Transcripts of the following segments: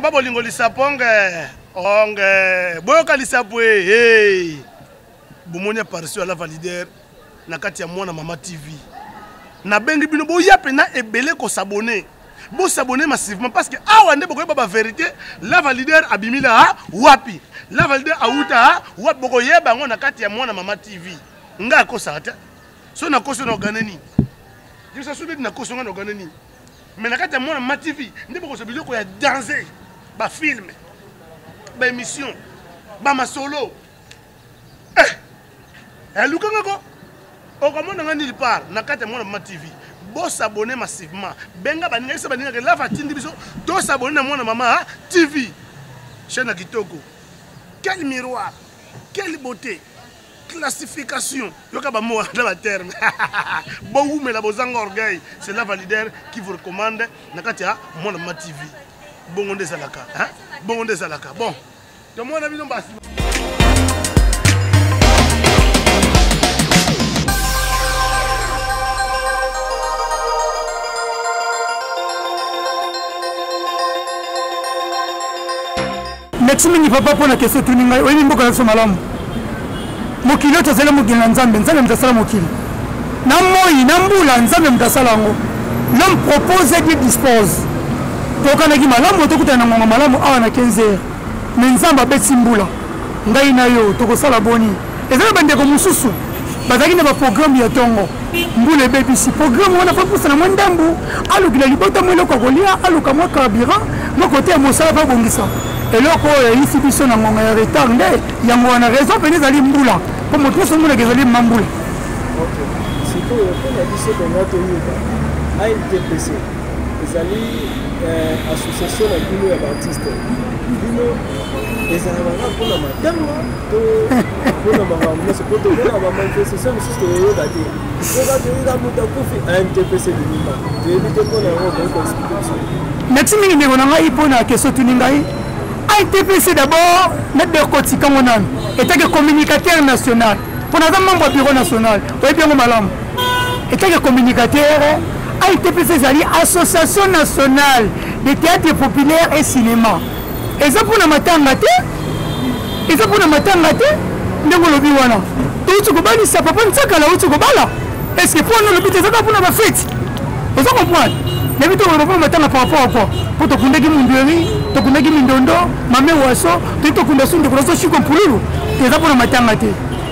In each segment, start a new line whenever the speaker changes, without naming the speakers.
papa bolingo lisaponge onge boyoka lisapwe hey bomoni apparition à la validaire na kati ya mwana mama TV na bengi bino boya pena ebele ko s'abonner bo s'abonner massivement parce que awa nde bokoyeba ba vérité la validaire abimila wapi la validaire auta wapi bokoyeba ngo na kati ya mwana mama TV nga ko sata so na koso na ganani je sais soubi na koso na ganani mais na kati ya mwana mama TV nde bokoso biloko ya danser ba film ba émission ba masolo lukanga ko okamona ngani part na kati ya mwana mama TV bo s'abonner massivement benga baninga se baninga la fatindi biso to s'abonner na mwana mama TV chaîne à kitoko quel miroir quelle beauté classification yoka ba mo dans la terme bon mais la bozanga orgueil c'est la validaire qui vous recommande na kati ya mwana mama TV bongo ndezalaka bongo ndezalaka bon to mwana bino basi.
Merci mingi papa pour la question tuninga oui mboka na malamu mokili tozela mokili na nzambe nzambe mtasala mokili na moi na mbula nzambe mtasala ngo l'homme propose et dispose tokana ki malamu tokutana na malamu awa na 15h mais nzambe abeti mbula ngai na yo tokosala boni ezala bande ko mususu bazaki na ba programme ya tongo mbula bebisi programme wana fa pousa na mwandambu alukila libota mwelo ko kolia aluka mwa carburant mo côté ya mosala pa bongisa eloko ici biso na ngonga ya retard nde yango wana raison pene zali mbula po moto so mbula kezali mambula.
OK siko pena biso na to yuba ANTPC ezali association na bino ya artiste bino ezali banga pona matanga to pona mama mso poto na ba manifestation sisto yo date oka to ida muta kufi ANTPC bino to ebite pona ngo ko explication.
Merci mingi ndeko na ngai pona question tuningai ANTPC d'abord notre côté comme on a état que communicateur national pour notre membre du bureau national oui bien malam état que communicateur ANTPC c'est l'association nationale des théâtres populaires et cinéma et ça pour la matanga te et ça pour la matanga te ndeko lobi wana tout ko bali ça papa nsaka la tout ko bala est-ce que pour nous le but c'est pour la fête vous comprenez les buts on va matanga par rapport à quoi pour te kundaki munderi to kundaki mindondo mame waso to kunda sunde ko so shiko mpululu te za pona matanga te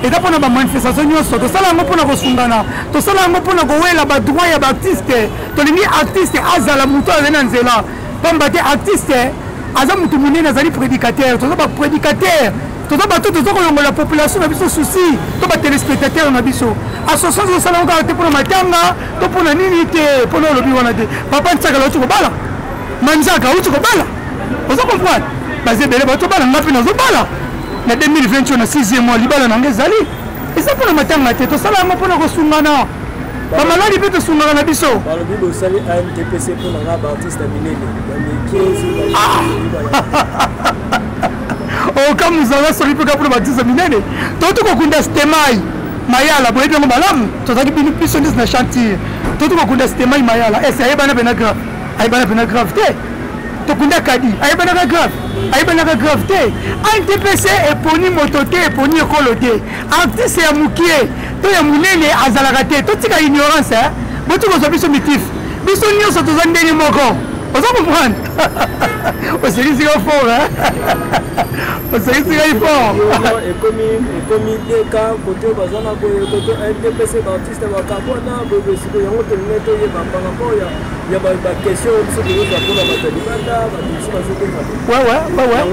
et za pona ba manifestation nyoso to sala ngo pona ko sungana to sala ngo pona ko wela ba droit ya ba artiste to lingi artiste azala muto azena nzela pamba te artiste aza mutu munene azali prédicateur to ba prédicateur to ba to ko longola la population na biso souci to ba téléspectateur na biso association sala ngo te pona matanga to pona nini te pona lobi wana te papa nsaka lo tuko bala manzaka utu ko bala vous comprenez basé belé bato bala ngapi nazo bala na 2020 na 6e mois libala na ngezali et ça pour la matanga te to sala ngo pona ko sungana ba maladi pe to sungana na biso
balo bibo sali ANTPC pour la artiste minene
oh comme nous avons soli pe pour artiste minene to ko kunda stemai mayala boye ngo malamu to zaki binu biso na chantier to ko kunda stemai mayala et ça yeba na benagra ayibana pena grave te tokunda kadi ayibana grave te ANTPC eponi moto te eponi ekolo te artiste ya mukie to ya munene azalaka te totika ignorance boto ko biso mitif biso nyonso toza ndeni moko oza comprendre oselisi ka fort oselisi ka fort
ekomi deka kote bazana boye kote ANTPC baartiste bakabona boye siko yango tolingi toyeba mpangambo ya bakestion biso toyoza mpona bato ya libanda bato biso bazokoa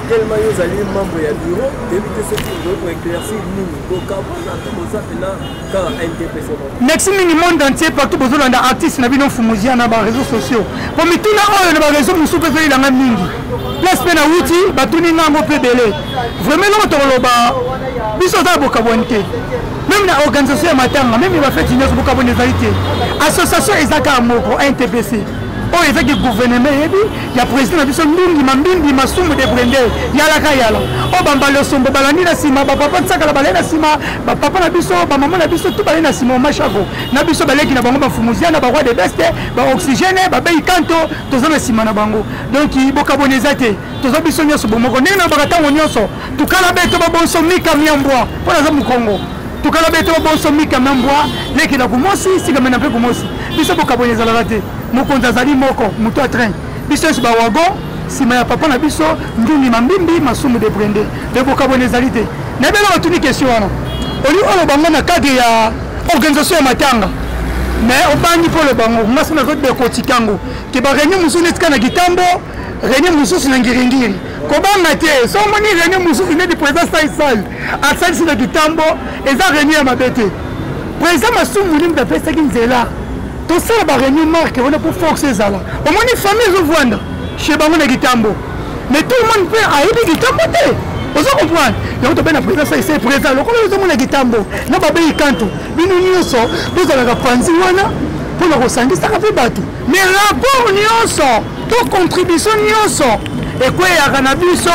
tellement ezali membre ya bureau debite soki ozoko éclaircir nini kokabona to boza pena kaka ANTPC.
Merci mingi monde entier partout bozolanda artiste na bino fumuzia na ba réseaux sociaux po mituna oyo na ba réseaux musu pe zeli langa mingi place pe na wuti batuni ngango pe belé vraiment non to loba biso za bokabonte même na organisation ya matanga même ba fête nyos bokabonte ezali te association ezaka moko ANTPC oyo ezaki gouvernement yebi ya président na biso ndungi mambimbi masumu de brende yalaka yala o bambala sombo balandi na sima bapapa tsaka la balenda sima bapapa na biso bamama na biso tout balenda sima machako na biso baleki na bango bafumuzia na baroi de beste ba oxygène babei kanto toza na sima na bango donc bokaboneza te toza biso nyonso bomoko ndenge na bakatango nyonso tukala beto babonso mika miambwa mpona za mukongo tukala beto babonso mika miambwa leki na kumosi sikamena mpe kumosi biso bokaboneza la te mokonzi azali moko moto a train biso nyonso bawagon nsima ya papa na biso ndungi mambimbi masumu de brende mpe bokabona ezali te nayebeli batuni question wana oli oyo bango na cadre ya organisation ya matanga mais obangi mpo lobango ngasi nazodekotikango ke bareunion mosusu netika na kitambo reunion mosusu na ngiringiri kobanga te so omoni reunion mosusu neti président saisal asalisi na kitambo eza reunion ya mabe te président masumu limbe apesaki nzela tosala bareunion marque wana mpo force ezala omoni famille ezovwanda chez bango na kitambo mais tout le monde mpe ayebi kitambo te ozo comprendre yango tobena président sa ese président lokola ozomona kitambo na babei kanto bino nyonso bozalaka panzi wana mpona kosangisaka mpe bato mais rapport nyonso to contribution nyonso ekweyaka na biso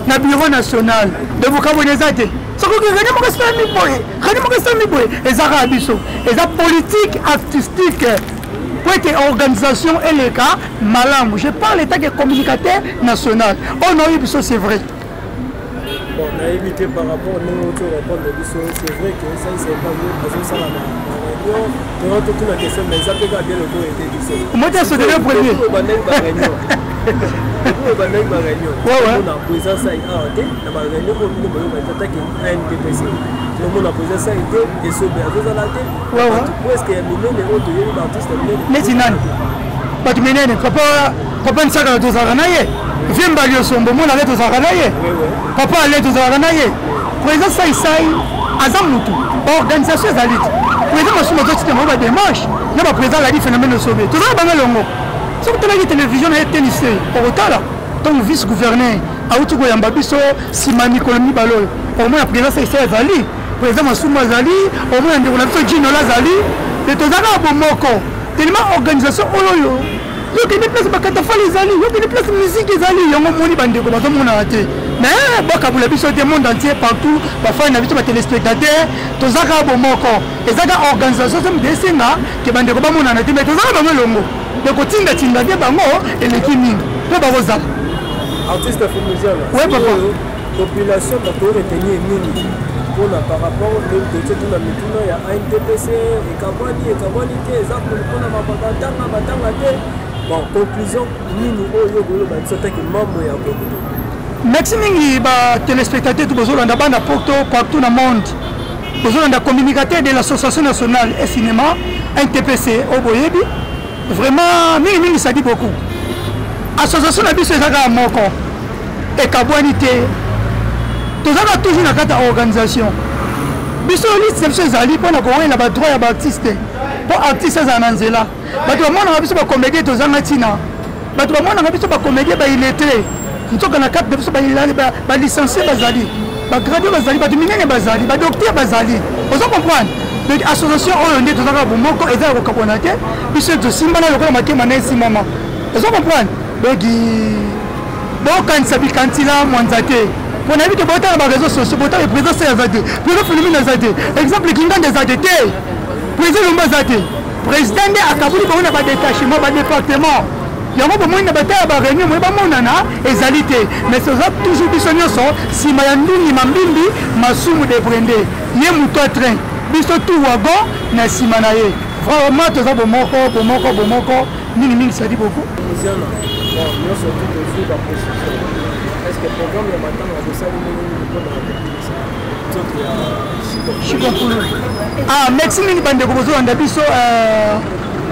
na bureau national de bokabona eza te sokoki reni mokasala miboye ezaka ya biso eza politique artistique po ete organisation eleka malamu je parle état que communicateur national oyo naoyebi biso c'est vrai.
Bon, on a évité par rapport à nous répondre c'est vrai que ça il s'est pas mieux parce que ça la réunion durant toute la question mais ça peut pas bien le coup était du seul.
Moi tu as sauté le premier.
On a posé ça il a été la réunion pour nous on a attaqué ANPPC. Tout le monde a posé ça et ce bien ça la tête. Pourquoi est-ce qu'il y a millions de autres artistes
mais sinon pas tu menene papa nsaka na tozalaka na ye viemba liosombo mona ale tozalaka na ye papa ale tozalaka na ye président saisai aza mutu baorganisation ezali te président masumu azotika bango badémarche na baprésident aladi phénomène osobe tozala bango elongo soki talaki télévision na ye tenise okotala ntango vice gouverneur awuti koyamba biso nsima mikolo mibale oyo omona président saisai azali président masumu azali omona ndeko na biso jinola azali te tozalaka bomoko tellement organisation oyo yokende place bakatafali ezali yokende place musique ezali yango moni bandeko bazomonaka te mais bakabula biso te monde entier partout bafani na biso batelespectateur tozaka bomoko ezaka organisation somi desenga ke bandeko bamonana te mais tozaka bango elongo de kotindatinda te bango eleki mingi mpe bakozala
artiste fumisiana
oui papa
population batoretenir nini mpona par rapport totie tuna mituna ya ANPPC ekabwani te eza mpona batanga te bon conclusion nini oyo koloba biso teke membre ya communauté
merci mingi batelespectateur to bozolanda banda poto partout na monde bozolanda communicateur de l'association nationale et cinéma ANPPC oyo boyebi vraiment mingi ça dit beaucoup association na biso ezaka moko ekabwani te tozaka toujours na kati ya organisation biso liste na biso ezali mpona kowela badroit ya baartiste mpo artiste ezala na nzela bato bamonaka biso bacomédie tozanga ntina bato bamonaka biso bacomédie baillettré nzoka na kati na biso balicencie bazali bagradue bazali bato minene bazali badocteur bazali ozo comprendre donc association oyo nde tozaka bomoko eza ya kokabwana te biso tosimbana lokola makema na esimama ozo comprendre donc bokanisa bikantila mwanza te mpona yebi te botala baréseau sociaux botala président eza te président phénomène eza te exemple kingande eza te te président lomba eza te président nde akabuli bango na badétachement badépartement yango bomoi na batala baréunion moye bamonana ezali te mais oza toujours biso nyonso nsima ya ndungi mambimbi masumu de brende ye moto a train biso tout wagon na nsima na ye vraiment toza bomoko mingi sadi beaucoup
est-ce que le programme est maintenant
ah merci mingi bandeko bozolanda biso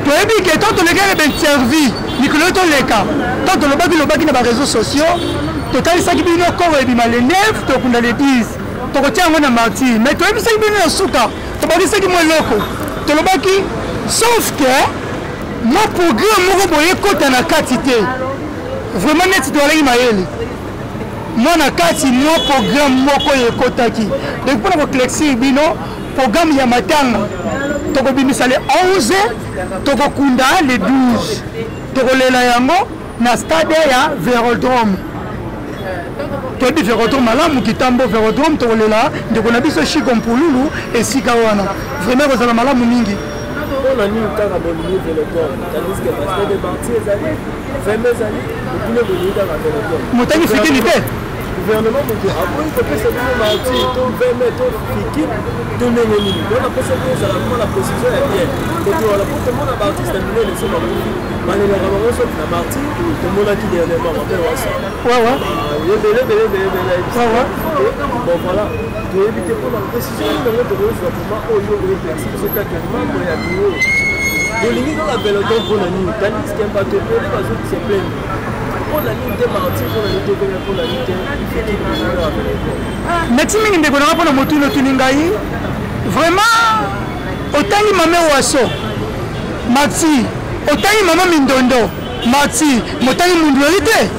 toyebi ke to tolekaki baintervie mikolo toleka to tolobaki na baréseau sociaux totalisaki bino koro ebima le 9 tokunda le 10 tokotia yango na martyr mais toyebisaki bino na suka tobakisaki mwa eloko tolobaki sauf que mwa programme moko boye kota na kati te vraiment neti tozalaki mayele mwana kati mwa programme moko ekotaki donc mpona koclexir bino programme ya matanga tokobimisa le 11 tokokunda le 12 tokolela yango na stade ya Vélodrome. Toyebi Vélodrome malamu Kitambo Vélodrome tokolela ndeko na biso Chico Mpululu esika wana. Vraiment kozala malamu mingi.
On a mis un cas à Bolivie Vélodrome. Tandis que parce que des parties ezali, vraiment ezali, et puis le Bolivie dans la Vélodrome.
Motani fikini te.
Gouvernement moto après il faut que ça marti to vraiment to fiki to nengeni. Donc après ça ça la précision est bien. Donc on a pour tout le monde artiste terminé les sons mais les ramasser sur la partie tout le monde a qui dernièrement après ça. Ouais. Bon voilà. Pour éviter pour la précision de notre développement au lieu de l'exercice c'est actuellement pour y aller. Le limite dans la Vélodrome pour la nuit. Tandis qu'il y a pas de problème parce que c'est plein.
Merci mingi ndeko na pona motuno tuningai vraiment otali mame waso Maxi otali mama Mindondo Maxi motali mundweli te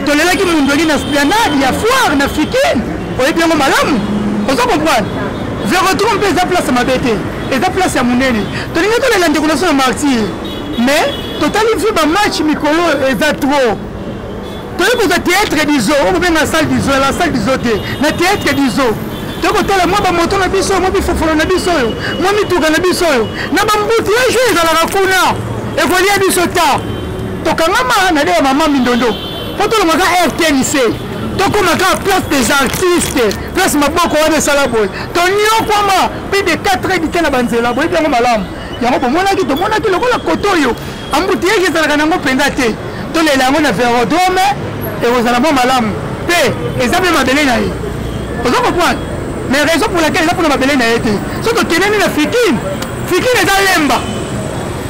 tolelaki mundweli na esplanade ya foire na Fikine oyebi yango malamu ozo comprendre Vélodrome mpe eza place ya mabe te eza place ya monene tolingi tolela ndeko na so na Maxi mais totali mpe bamatch mikolo eza trop. Pour le théâtre d'Iso, on va la salle d'Iso, la salle d'Iso, le théâtre d'Iso. Donc, moi, je monte na biso, moi, je fais na biso, moi, je tourne na biso. Na bambuti, je suis à la racuna. Et voilà, biso ta. Donc, maman, na maman Mindondo. Quand on a RTNC, donc on a place des artistes, place Maboko de Salaboy. Donc, nous avons plus de 4 ans de la banzela, boy, bien malam. Il y a un moment qui te montre que le cotoyo. Embouteillage, ils ont un pendate. Donc, les langues de Vélodrome. Et vous allez avoir malamu. Et ça, c'est ma belle naïe. Vous comprenez? Mais la raison pour laquelle ça pour ma belle naïe, c'est que tu es né dans Fikine. Fikine est dans l'Emba.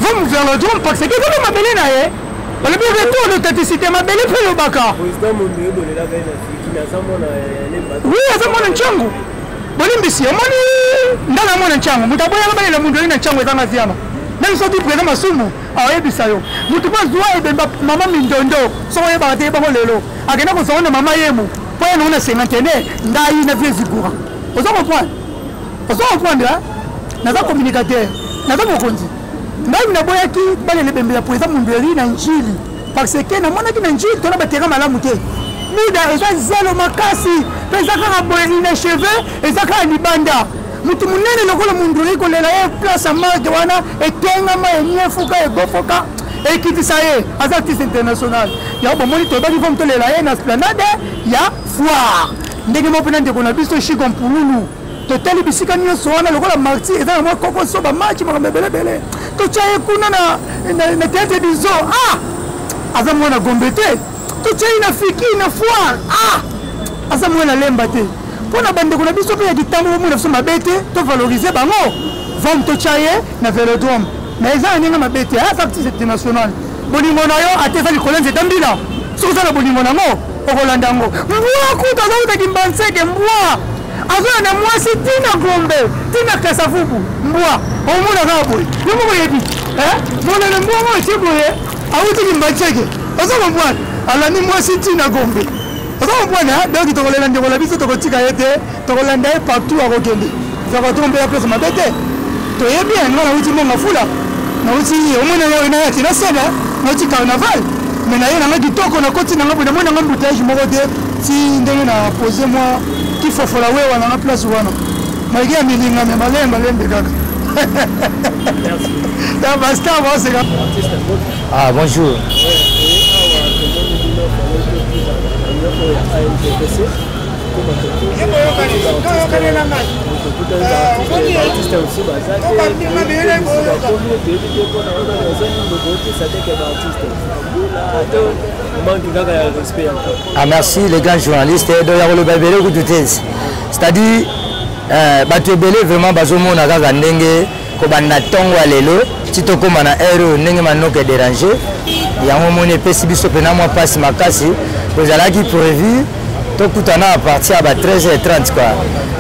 Vous me faire le drone parce que vous ma belle naïe. On a bien retour d'authenticité. Ma belle est le baka. Oui, ça m'a un chango. Bolimbisi, on a un chango. Vous avez la monde de chango dans la ziama. Même si tu présentes ma soumu, à Ebisayo, vous te passez droit et maman Mindondo, sans y battre par le lot. À quel moment on a maman Yemu, pour nous, on a 50 ans, d'ailleurs, n'a pas Zikoura. Vous en comprenez? Vous en comprenez là? N'a pas communicateur, n'a pas compris. Même n'a pas qui, les bébés, pour exemple, Mundeli, dans Chili. Parce que n'a pas qui dans Chili, tu as battu à la moutée. Mida, et ça, zélo makasi, et ça, quand on a les cheveux, et ça, quand on a banda. Mutu munene lokola munduli kolela ye place amage wana etengama enyefuka egofoka ekitisa ye as artiste international ya bomoni tobaki fo mtolela ye na esplanade ya foire ndenge mo pena ndeko na biso Chico Mpululu totali bisika nyonso wana lokola marti eza na mwa koko so bamachi makambo ebelebele totya ye kuna na théâtre d'Iso aza mwana Gombe te totya ye na Fikine na foire aza mwana Lemba te. Pour la bande de la biso pe ya Kitambo mo na so mabete to valoriser bango vont to chaye na Vélodrome mais ça ninga mabete artiste international bolingo na yo ateza likolenze tambila so za la bolingo na ngo okolanda ngo mbwa kuta za uta kimbanseke mbwa azo na mwasi tina Gombe tina Kasavubu mbwa omuna gabo yomo ko yebi mona na mbwa mo cheboye auti kimbanseke azo mbwa ala ni mwasi tina Gombe. Donc il te relève la visite au Tika été, te relève partout à Rokende. Ça va tomber à place ma bête. Tu es bien, non, on dit mon foula. On dit au moins on a été la scène, on dit carnaval. Mais on a dit qu'on a continué à avoir un embouteillage, je me redis, si on a posé moi, qu'il faut la way, on a la place où on a. Malgré un million, mais malin de gaga. Merci.
Ah, bonjour. Ah, merci les grands journalistes c'est-à-dire bato ebele vraiment bazomona kaka ndenge kobanda ntongo ya lelo ti tokóma na ere ndenge manoko edérange yango moni epesi biso mpena mwa mpasi makasi tozalaki prévu tokutana à partir ya ba 13h30 quoi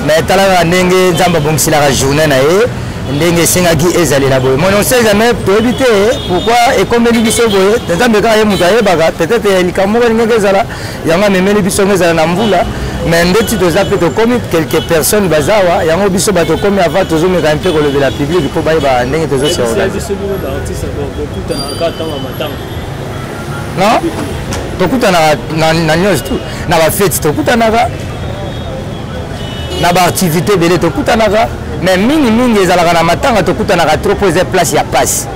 mais talaka ndenge nzambe abongiselaka journée na ye ndenge esengaki ezalela boye moni on sait jamais toyebi te pourquoi ekomeli biso boye nzambe kaka ye moto ayebaka peut-être likambo moko ndenge ezala yango amemeli biso ngo ezala na mvula mais ndeti toza mpe tokomi quelques personnes bazawa yango biso bato komi avant tozomeka mpe kolobela public mpo bayeba ndenge tozoserva non tokutanaka na nyonso tu na bafeti tokutanaka na baactivité ebele tokutanaka mais mingi ezalaka na matanga tokutanaka trop po eza place ya pasi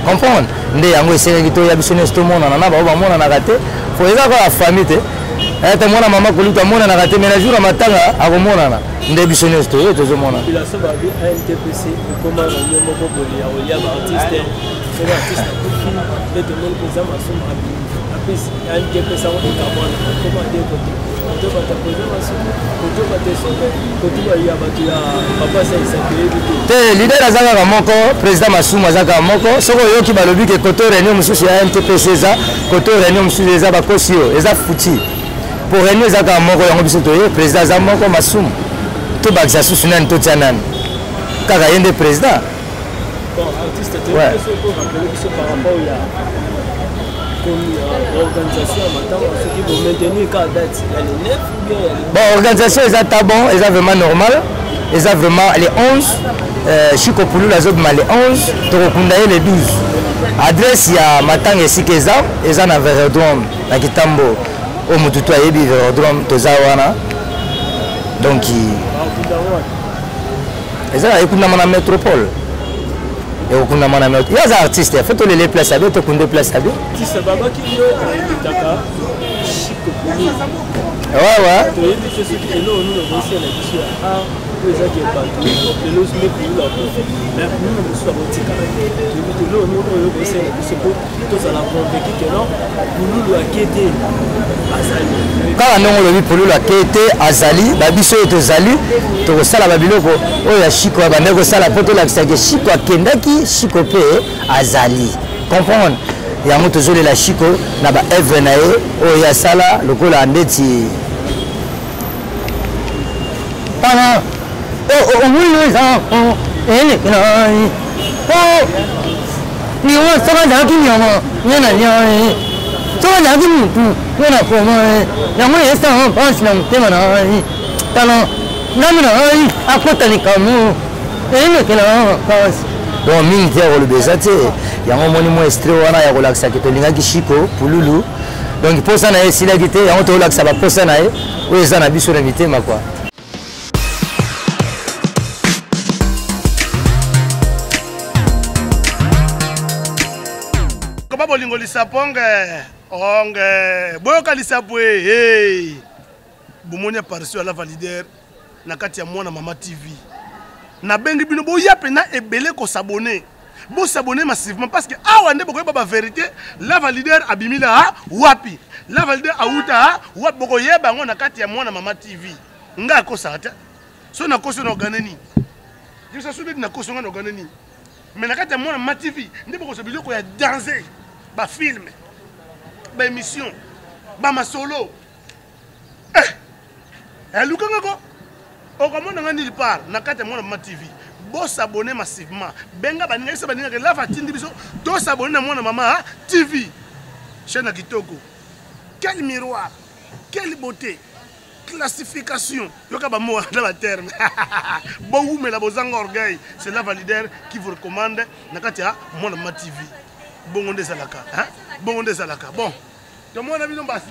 comprendre nde yango esengi toya biso nyonso tomonana na bao bamonanaka te fo eza kaka famille te te mwana mama koluta amonanaka te mais na jour ya matanga akomonana nde biso nyonso toye tozomona
population babi ANTPC ekoma réunion moko boye ya kolia baartiste soki artiste akufi nde tomoni mpenza masumu apesi ANTPC yango ekamwana ekoma de kote koto bato apoze masumu koto bato esobe koto baya bato ya papa saisaka yebi
te lider aza kaka moko président masumu aza kaka moko soki oyoki balobi ke koto réunion mosusu ya ANTPC eza koto réunion mosusu eza bakosi oyo eza futi pour réunion eza kaka moko yango biso toye président aza moko masumu tobakisa susu nani totia nani kaka ye nde président bon organisation eza ta bon eza vraiment normal eza vraiment les 11 Chico Pululu azobima les 11 tokokunda ye les 12 adresse ya matanga esika eza na Vélodrome na Kitambo oyo motu to ayebi Vélodrome toza wana donc ezala ekundama na métropole ekundama na métropole yaza artiste fo tolele place abe tokunde place abe ouais kaka ndongo olobi Pululu akete azali babiso oyo tozali tokosala babiloko oyo ya Chico abande kosala mpo tolakisaki Chico akendaki Chico mpe azali comprendre yango tozolela Chico na baevre na ye oyo asala lokola ndeti tana omuleza elekelai niwo soka zalaki nyama nyana nyai soka zalaki mutu nyana komae yango esanga mpasi na motema na ai tala ngambi na ai akotanikamu elekela kasi bon mingi te ya koloba eza te yango moni mwa estre wana ya kolakisaki tolingaki Chico Pululu donc posa na ye esilaki te yango tolakisa baposa na ye oyo eza na biso na mitema kwa
koba bolingo lisaponge onge boyoka lisapwe hey bomoni apparition ya la validaire na kati ya mwana mama TV na bengi bino boya pena ebele ko s'abonner bo s'abonner massivement parce que awa nde bokoyeba ba vérité la validaire abimila wapi la validaire auta wapi bokoyeba ngo na kati ya mwana mama TV nga ko sata so na koso na ganani je sa soubi na koso na ganani mais na kati ya mwana mama TV nde boko sobilo ko ya danser ba film ba émission ba masolo lukanga ko okomona nga nulle part na kati ya mwana mama TV bo s'abonner massivement benga baninga se baninga ke la fatindi biso to s'abonner na mwana mama TV chaîne kitoko quel miroir quelle beauté classification yoka ba mo na ba terme bo wumela bozanga orgueil c'est la validaire qui vous recommande na kati ya mwana mama TV bongo ndezalaka hein bongo ndezalaka bon to mwana bino basi